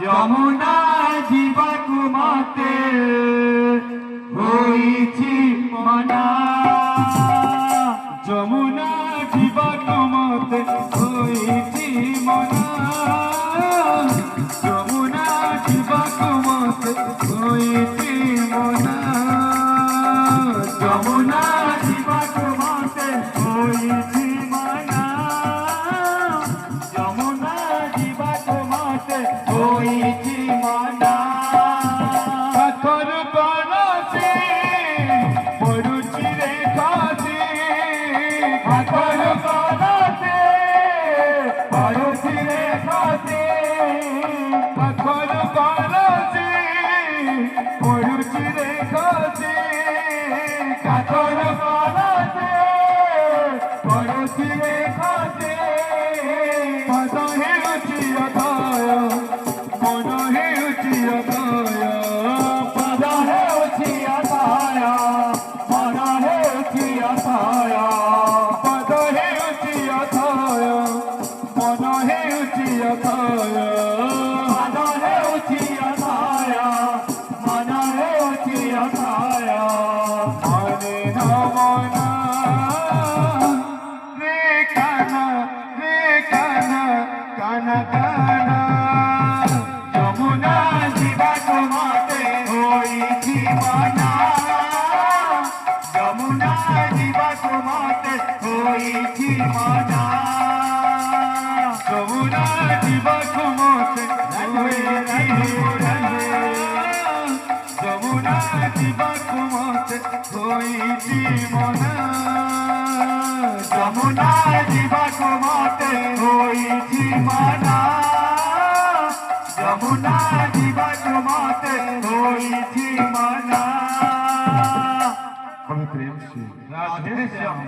যমুনা জীবাকু মাতে হইছি মনা, যমুনা জীবাকু মাতে হইছি মনা, যমুনা জীবাকু মাতে হইছি মনা, যমুনা জীবাকু মাতে হইছি মনা, যমুনা জীবাকু মাতে হইছি মনা। পাথর পরশে পড়ুছি রে কাছে, পাথর পরশে পড়ুছি রে কাছে, পাথর পরশে পড়ুছি রে কাছে, পাথর পরশে পড়ুছি রে কাছে। পদ হেউছি অদয় মন হেউছি অদয়, পদ হেউছি অদয় মন হেউছি অদয়, পদ হেউছি অদয় মন হেউছি অদয়, পদ হেউছি অদয় মন হেউছি অদয়। হরে নমনা রে কানা রে কানা কানা কানা, যমুনা জীবাকু মাতে হইছি মনা, যমুনা জীবাকু মাতে হইছি মনা, যমুনা জীবাকু মাতে হইছি মনা, যমুনা জীবাকু মাতে হইছি মনা, যমুনা জীবাকু মাতে হইছি মনা, যমুনা জীবাকু মাতে হইছি মনা। প্রেম সে রাধে শ্যাম।